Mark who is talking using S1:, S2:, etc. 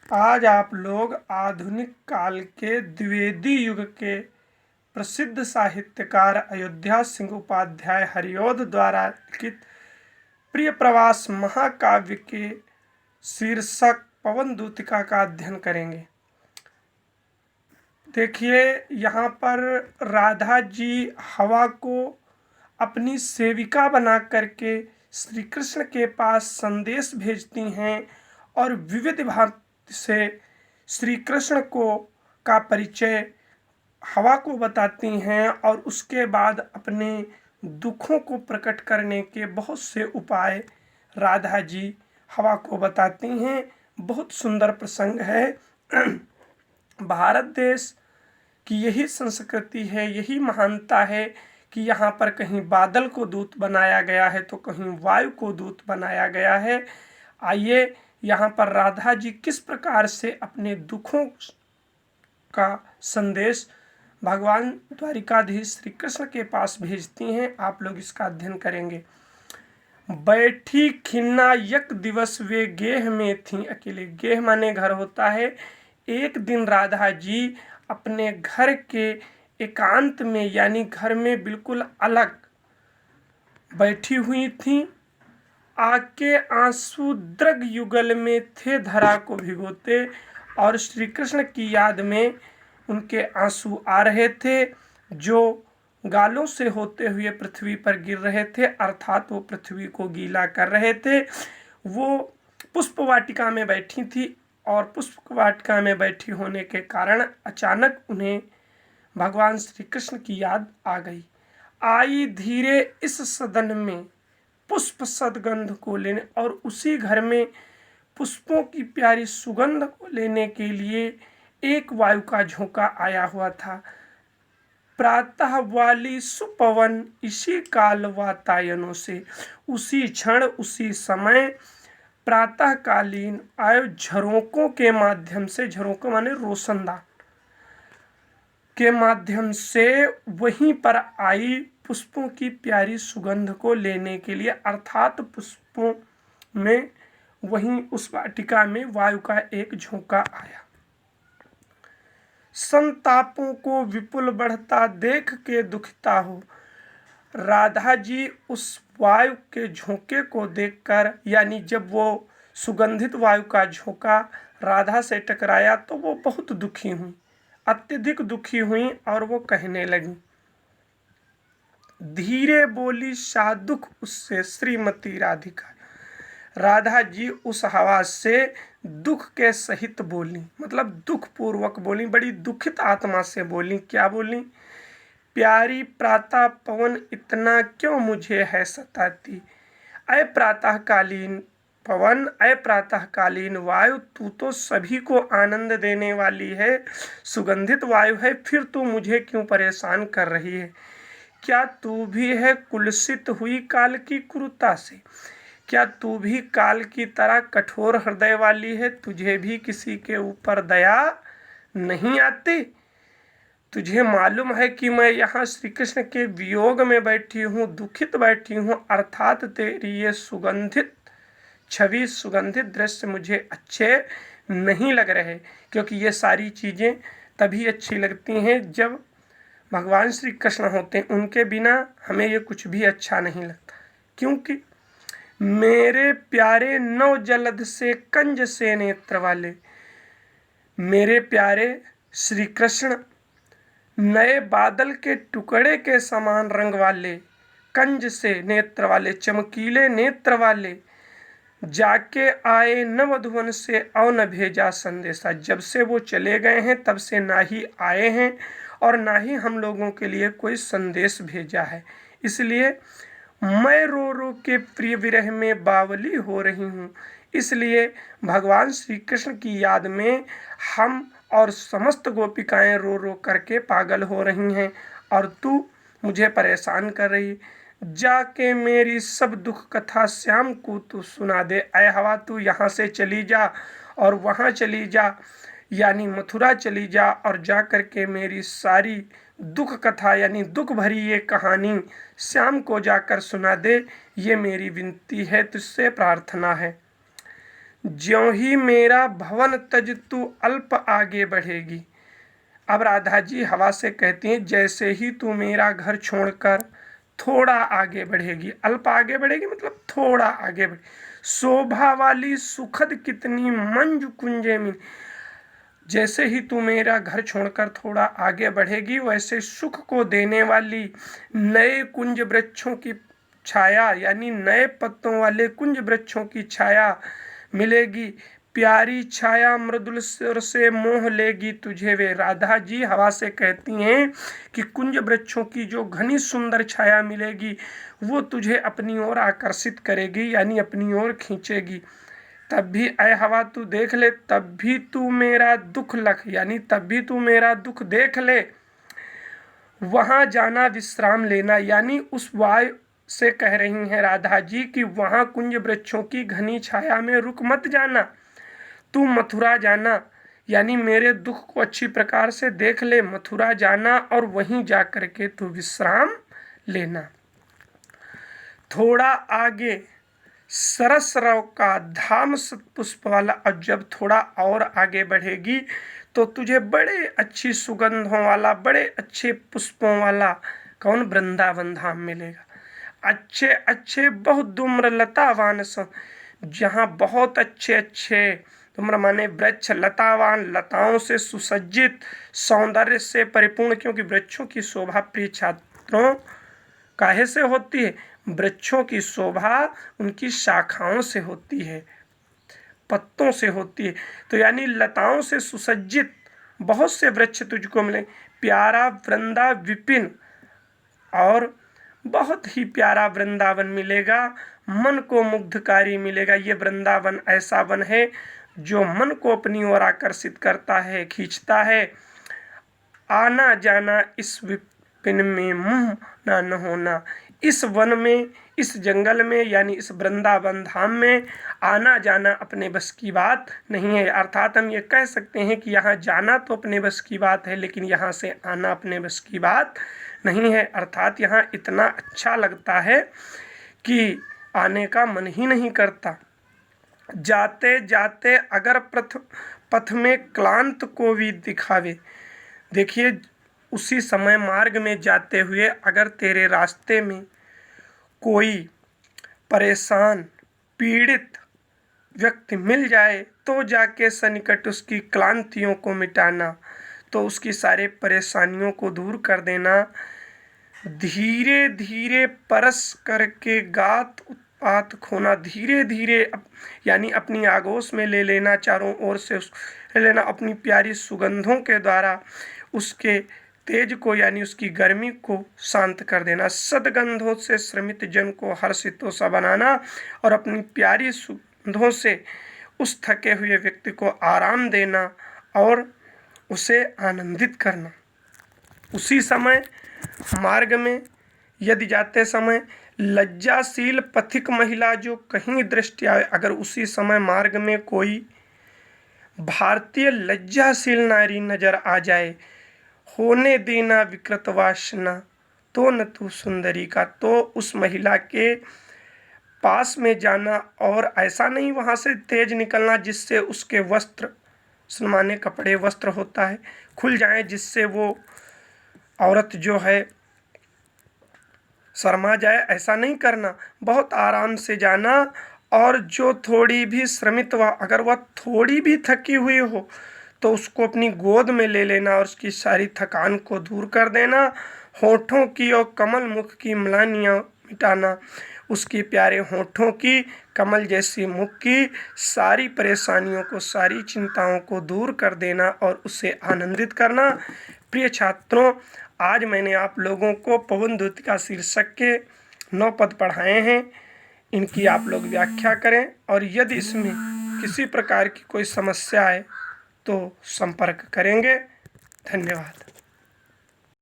S1: आज आप लोग आधुनिक काल के द्विवेदी युग के प्रसिद्ध साहित्यकार अयोध्या सिंह उपाध्याय हरिऔध द्वारा लिखित प्रिय प्रवास महाकाव्य के शीर्षक पवन दूतिका का अध्ययन करेंगे। देखिए, यहाँ पर राधा जी हवा को अपनी सेविका बना करके श्री कृष्ण के पास संदेश भेजती हैं और विविध भांति से श्री कृष्ण को का परिचय हवा को बताती हैं और उसके बाद अपने दुखों को प्रकट करने के बहुत से उपाय राधा जी हवा को बताती हैं। बहुत सुंदर प्रसंग है। भारत देश की यही संस्कृति है, यही महानता है कि यहाँ पर कहीं बादल को दूत बनाया गया है तो कहीं वायु को दूत बनाया गया है। आइए, यहाँ पर राधा जी किस प्रकार से अपने दुखों का संदेश भगवान द्वारिकाधीश श्री कृष्ण के पास भेजती हैं, आप लोग इसका अध्ययन करेंगे। बैठी खिन्ना यक दिवस वे गेह में थी अकेले। गेह माने घर होता है। एक दिन राधा जी अपने घर के एकांत में यानी घर में बिल्कुल अलग बैठी हुई थी। आके आंसू द्रग युगल में थे धरा को भिगोते और श्री कृष्ण की याद में उनके आंसू आ रहे थे जो गालों से होते हुए पृथ्वी पर गिर रहे थे, अर्थात वो पृथ्वी को गीला कर रहे थे। वो पुष्प वाटिका में बैठी थी और पुष्प वाटिका में बैठी होने के कारण अचानक उन्हें भगवान श्री कृष्ण की याद आ गई। आई धीरे इस सदन में पुष्प सदगंध को लेने, और उसी घर में पुष्पों की प्यारी सुगंध को लेने के लिए एक वायु का झोंका आया हुआ था। प्रातः वाली सुपवन इसी काल वातायनों से, उसी क्षण उसी समय प्रातःकालीन आयु झरोकों के माध्यम से, झरोकों माने रोशनदान के माध्यम से वहीं पर आई पुष्पों की प्यारी सुगंध को लेने के लिए, अर्थात पुष्पों में वहीं उस वाटिका में वायु का एक झोंका आया। संतापों को विपुल बढ़ता देख के दुखिता हो। राधा जी उस वायु के झोंके को देखकर, यानी जब वो सुगंधित वायु का झोंका राधा से टकराया तो वो बहुत दुखी हुई, अत्यधिक दुखी हुई और वो कहने लगी। धीरे बोली सादुख उससे श्रीमती राधिका। राधा जी उस हवा से दुख के सहित बोली, मतलब दुख पूर्वक बोली, बड़ी दुखित आत्मा से बोली। क्या बोली? प्यारी प्रातः पवन इतना क्यों मुझे है सताती। अय प्रातःकालीन पवन, अय प्रातःकालीन वायु, तू तो सभी को आनंद देने वाली है, सुगंधित वायु है, फिर तू मुझे क्यों परेशान कर रही है? क्या तू भी है कुलसित हुई काल की क्रूरता से? क्या तू भी काल की तरह कठोर हृदय वाली है? तुझे भी किसी के ऊपर दया नहीं आती? तुझे मालूम है कि मैं यहाँ श्री कृष्ण के वियोग में बैठी हूँ, दुखित बैठी हूँ, अर्थात तेरी ये सुगंधित छवि, सुगंधित दृश्य मुझे अच्छे नहीं लग रहे, क्योंकि ये सारी चीज़ें तभी अच्छी लगती हैं जब भगवान श्री कृष्ण होते हैं। उनके बिना हमें ये कुछ भी अच्छा नहीं लगता। क्योंकि मेरे प्यारे नव जलद से कंज से नेत्र वाले, मेरे प्यारे श्री कृष्ण नए बादल के टुकड़े के समान रंग वाले, कंज से नेत्र वाले, चमकीले नेत्र वाले, जाके आए न मधुवन से और न भेजा संदेशा। जब से वो चले गए हैं तब से ना ही आए हैं और ना ही हम लोगों के लिए कोई संदेश भेजा है। इसलिए मैं रो रो के प्रिय विरह में बावली हो रही हूँ। इसलिए भगवान श्री कृष्ण की याद में हम और समस्त गोपिकाएं रो रो करके पागल हो रही हैं और तू मुझे परेशान कर रही। जाके मेरी सब दुख कथा श्याम को तू सुना दे। ऐ हवा, तू यहाँ से चली जा और वहाँ चली जा, यानी मथुरा चली जा और जा कर के मेरी सारी दुख कथा यानी दुख भरी ये कहानी श्याम को जाकर सुना दे। ये मेरी विनती है, तुझसे प्रार्थना है। ज्यों ही मेरा भवन तज तू अल्प आगे बढ़ेगी। अब राधा जी हवा से कहती हैं जैसे ही तू मेरा घर छोड़कर थोड़ा आगे बढ़ेगी, अल्प आगे बढ़ेगी मतलब थोड़ा आगे बढ़, शोभा वाली सुखद कितनी मंजू कुंजे में, जैसे ही तू मेरा घर छोड़कर थोड़ा आगे बढ़ेगी वैसे सुख को देने वाली नए कुंज वृक्षों की छाया, यानी नए पत्तों वाले कुंज वृक्षों की छाया मिलेगी। प्यारी छाया मृदुल स्वर से मोह लेगी तुझे वे। राधा जी हवा से कहती हैं कि कुंज वृक्षों की जो घनी सुंदर छाया मिलेगी वो तुझे अपनी ओर आकर्षित करेगी, यानी अपनी ओर खींचेगी। तब भी ऐ हवा तू देख ले, तब भी तू मेरा दुख लख, यानी तब भी तू मेरा दुख देख ले, वहां जाना विश्राम लेना, यानी उस वायु से कह रही हैं राधा जी कि वहां कुंज वृक्षों की घनी छाया में रुक मत जाना, तू मथुरा जाना, यानी मेरे दुख को अच्छी प्रकार से देख ले, मथुरा जाना और वहीं जा करके तू विश्राम लेना। थोड़ा आगे सरस रव का धाम पुष्प वाला, और जब थोड़ा और आगे बढ़ेगी तो तुझे बड़े अच्छी सुगंधों वाला, बड़े अच्छे पुष्पों वाला कौन वृंदावन धाम मिलेगा। अच्छे अच्छे बहुत धूम्र लतावान जहाँ बहुत अच्छे अच्छे धूम्र माने वृक्ष, लतावान लताओं से सुसज्जित, सौंदर्य से परिपूर्ण, क्योंकि वृक्षों की शोभा प्रिय छात्रों काहे से होती है, वृक्षों की शोभा उनकी शाखाओं से होती है, पत्तों से होती है। तो यानी लताओं से सुसज्जित बहुत से वृक्ष तुझको मिले, प्यारा वृंदा विपिन, और बहुत ही प्यारा वृंदावन मिलेगा, मन को मुग्धकारी मिलेगा। ये वृंदावन ऐसा वन है जो मन को अपनी ओर आकर्षित करता है, खींचता है। आना जाना इस विपिन में मुँह ना न होना, इस वन में, इस जंगल में, यानी इस वृंदावन धाम में आना जाना अपने बस की बात नहीं है। अर्थात हम ये कह सकते हैं कि यहाँ जाना तो अपने बस की बात है, लेकिन यहाँ से आना अपने बस की बात नहीं है। अर्थात यहाँ इतना अच्छा लगता है कि आने का मन ही नहीं करता। जाते जाते अगर पथ में क्लांत को भी दिखावे, देखिए उसी समय मार्ग में जाते हुए अगर तेरे रास्ते में कोई परेशान पीड़ित व्यक्ति मिल जाए तो जाके सन्निकट उसकी क्लांतियों को मिटाना, तो उसकी सारे परेशानियों को दूर कर देना। धीरे धीरे परस करके गात उत्पात खोना, धीरे धीरे यानी अपनी आगोश में ले लेना, चारों ओर से ले लेना, अपनी प्यारी सुगंधों के द्वारा उसके तेज को यानी उसकी गर्मी को शांत कर देना। सदगंधों से श्रमित जन को हर्षितों सा बनाना और अपनी प्यारी सुगंधों से उस थके हुए व्यक्ति को आराम देना और उसे आनंदित करना। उसी समय मार्ग में यदि जाते समय लज्जाशील पथिक महिला जो कहीं दृष्टि आए, अगर उसी समय मार्ग में कोई भारतीय लज्जाशील नारी नजर आ जाए, होने देना विकृत वासना तो न तू सुंदरी का, तो उस महिला के पास में जाना और ऐसा नहीं वहाँ से तेज निकलना जिससे उसके वस्त्र, सुनमाने कपड़े वस्त्र होता है, खुल जाए, जिससे वो औरत जो है शर्मा जाए, ऐसा नहीं करना। बहुत आराम से जाना और जो थोड़ी भी श्रमित हुआ, अगर वह थोड़ी भी थकी हुई हो तो उसको अपनी गोद में ले लेना और उसकी सारी थकान को दूर कर देना। होठों की और कमल मुख की म्लानियाँ मिटाना, उसकी प्यारे होठों की, कमल जैसी मुख की सारी परेशानियों को, सारी चिंताओं को दूर कर देना और उसे आनंदित करना। प्रिय छात्रों, आज मैंने आप लोगों को पवन दूतिका शीर्षक के 9 पद पढ़ाए हैं, इनकी आप लोग व्याख्या करें और यदि इसमें किसी प्रकार की कोई समस्या है तो संपर्क करेंगे। धन्यवाद।